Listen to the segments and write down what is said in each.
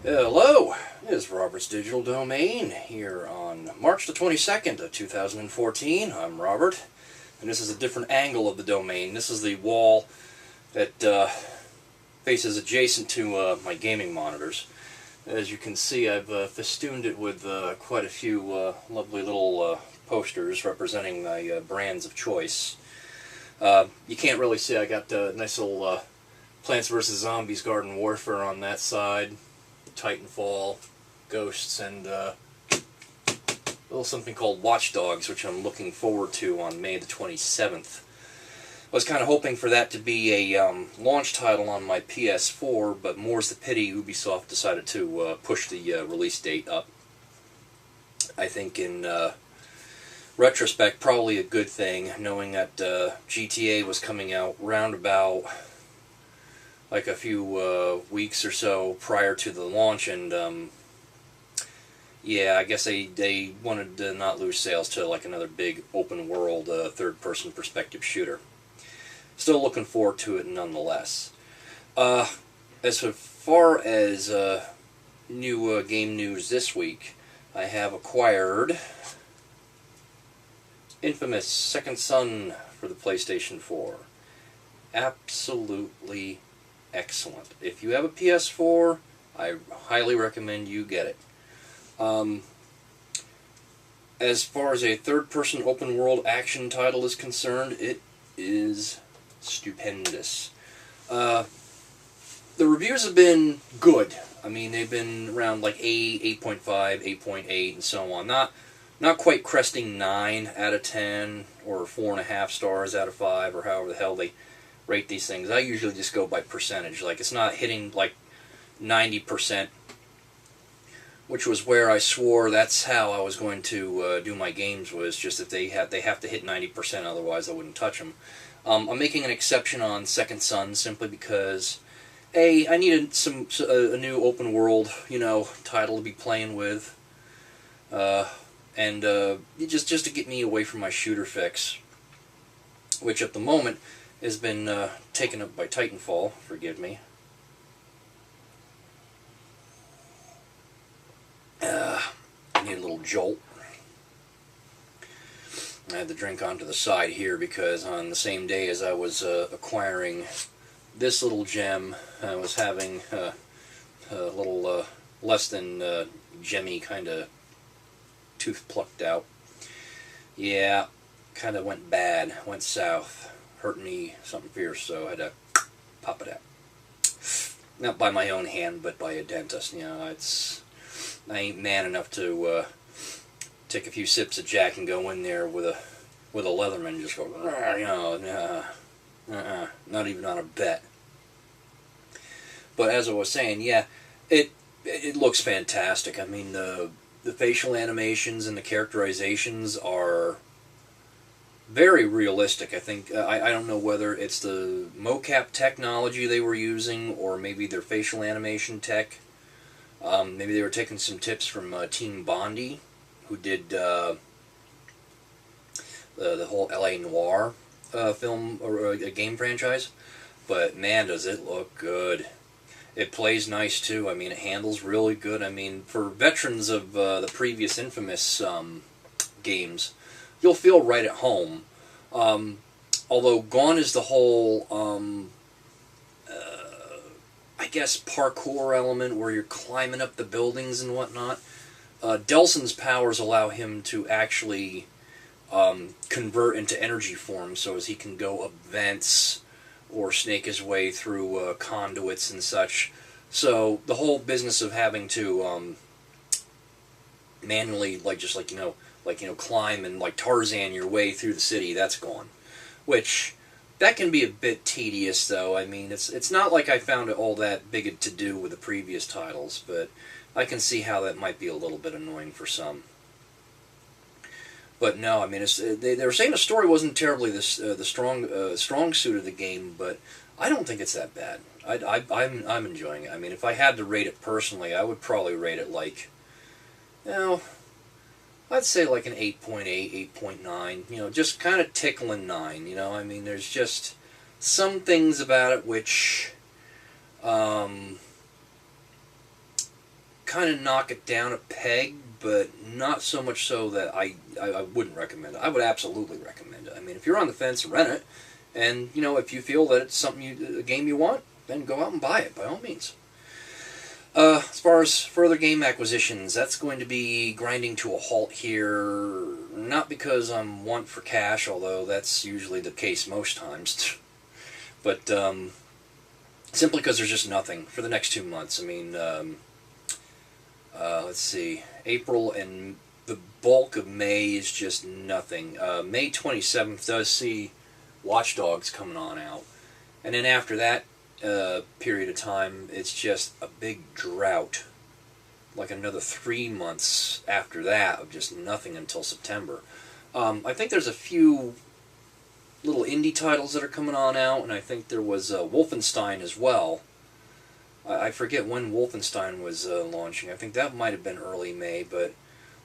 Hello, this is Robert's Digital Domain here on March the 22nd of 2014. I'm Robert, and this is a different angle of the domain. This is the wall that faces adjacent to my gaming monitors. As you can see, I've festooned it with quite a few lovely little posters representing my brands of choice. You can't really see, I got a nice little Plants vs. Zombies Garden Warfare on that side, Titanfall, Ghosts, and a little something called Watch Dogs, which I'm looking forward to on May the 27th. I was kind of hoping for that to be a launch title on my PS4, but more's the pity, Ubisoft decided to push the release date up. I think in retrospect, probably a good thing, knowing that GTA was coming out round about like a few weeks or so prior to the launch, and yeah, I guess they wanted to not lose sales to like another big open world third-person perspective shooter. Still looking forward to it nonetheless. As far as new game news this week, I have acquired Infamous Second Son for the PlayStation 4. Absolutely excellent. If you have a PS4, I highly recommend you get it. As far as a third-person open-world action title is concerned, it is stupendous. The reviews have been good. I mean, they've been around like 8, 8.5, 8.8, and so on. Not quite cresting 9 out of 10, or 4.5 stars out of 5, or however the hell they rate these things. I usually just go by percentage. Like, it's not hitting like 90%, which was where I swore that's how I was going to do my games, was just that they have to hit 90%, otherwise I wouldn't touch them. I'm making an exception on Second Son simply because, A, I needed a new open world, title to be playing with, and just to get me away from my shooter fix, which at the moment has been taken up by Titanfall. Forgive me. I need a little jolt. I had the drink onto the side here because on the same day as I was acquiring this little gem, I was having a little less than gemmy kind of tooth plucked out. Yeah, kind of went bad, went south, hurt me something fierce, so I had to pop it out. Not by my own hand, but by a dentist. I ain't man enough to take a few sips of Jack and go in there with a Leatherman and just go, not even on a bet. But as I was saying, yeah, it looks fantastic. I mean, the facial animations and the characterizations are very realistic. I think I don't know whether it's the mocap technology they were using or maybe their facial animation tech. Maybe they were taking some tips from Team Bondi, who did the whole L.A. Noire film or a game franchise. But man, does it look good. It plays nice too. I mean, it handles really good. I mean, for veterans of the previous Infamous games, you'll feel right at home. Although gone is the whole, I guess, parkour element where you're climbing up the buildings and whatnot. Delson's powers allow him to actually convert into energy form, so as he can go up vents or snake his way through conduits and such. So the whole business of having to manually, climb and like Tarzan your way through the city, that's gone. Which, that can be a bit tedious, though. I mean, it's not like I found it all that big a to-do with the previous titles, but I can see how that might be a little bit annoying for some. But no, I mean, they were saying the story wasn't terribly the strong suit of the game, but I don't think it's that bad. I'm enjoying it. I mean, if I had to rate it personally, I would probably rate it like, I'd say like an 8.8, 8.9. Just kind of tickling 9. I mean, there's just some things about it which kind of knock it down a peg, but not so much so that I wouldn't recommend it. I would absolutely recommend it. I mean, if you're on the fence, rent it, and you know, if you feel that it's a game you want, then go out and buy it by all means. As far as further game acquisitions, that's going to be grinding to a halt here. Not because I'm want for cash, although that's usually the case most times, but simply because there's just nothing for the next 2 months. I mean, let's see, April and the bulk of May is just nothing. May 27th does see Watch Dogs coming on out, and then after that period of time, it's just a big drought. Like another 3 months after that of just nothing until September. I think there's a few little indie titles that are coming on out, and I think there was Wolfenstein as well. I forget when Wolfenstein was launching. I think that might have been early May, but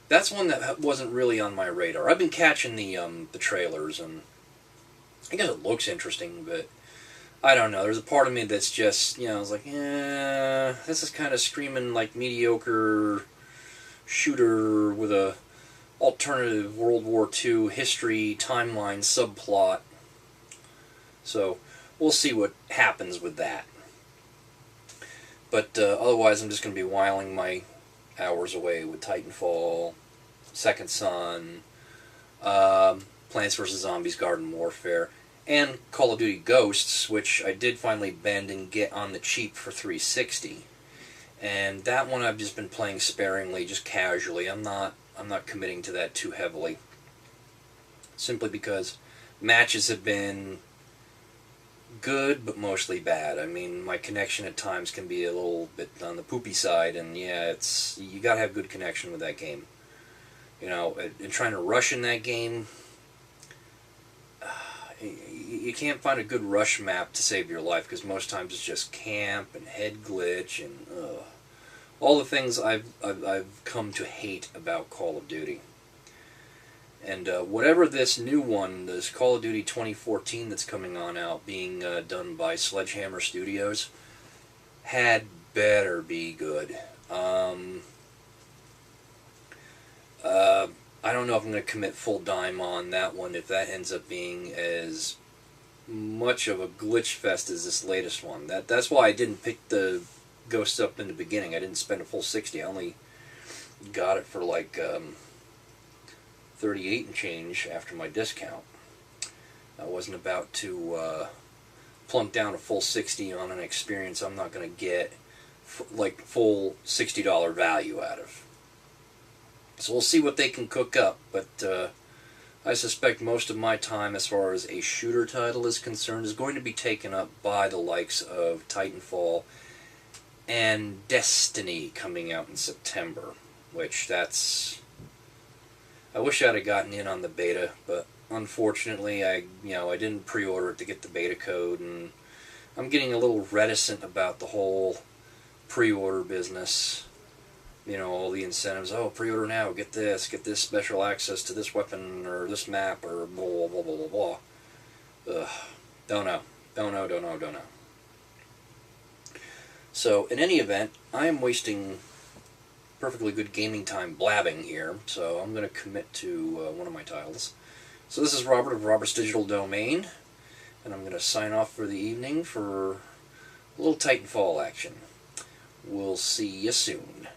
that's one that wasn't really on my radar. I've been catching the trailers, and I guess it looks interesting, but I don't know. There's a part of me that's just, you know, I was like, this is kind of screaming like mediocre shooter with a alternative World War II history timeline subplot. So we'll see what happens with that. But otherwise, I'm just going to be whiling my hours away with Titanfall, Second Son, Plants vs. Zombies Garden Warfare, and Call of Duty Ghosts, which I did finally bend and get on the cheap for $360. And that one I've just been playing sparingly, just casually. I'm not committing to that too heavily. Simply because matches have been good, but mostly bad. I mean, my connection at times can be a little bit on the poopy side, and yeah, you gotta have good connection with that game. You know, and trying to rush in that game, you can't find a good rush map to save your life, because most times it's just camp and head glitch and all the things I've come to hate about Call of Duty. And whatever this new one, this Call of Duty 2014 that's coming on out, being done by Sledgehammer Studios, had better be good. I don't know if I'm going to commit full dime on that one if that ends up being as much of a glitch fest as this latest one. That's why I didn't pick the Ghosts up in the beginning. I didn't spend a full $60. I only got it for like $38 and change after my discount. I wasn't about to plunk down a full $60 on an experience I'm not going to get like full $60 value out of. So we'll see what they can cook up, but I suspect most of my time as far as a shooter title is concerned is going to be taken up by the likes of Titanfall and Destiny coming out in September, which I wish I'd have gotten in on the beta, but unfortunately I didn't pre-order it to get the beta code, and I'm getting a little reticent about the whole pre-order business. You know, all the incentives, oh, pre-order now, get this special access to this weapon, or this map, or blah, blah, blah, blah, blah. Ugh, don't know. So, in any event, I am wasting perfectly good gaming time blabbing here, so I'm going to commit to one of my titles. So this is Robert of Robert's Digital Domain, and I'm going to sign off for the evening for a little Titanfall action. We'll see you soon.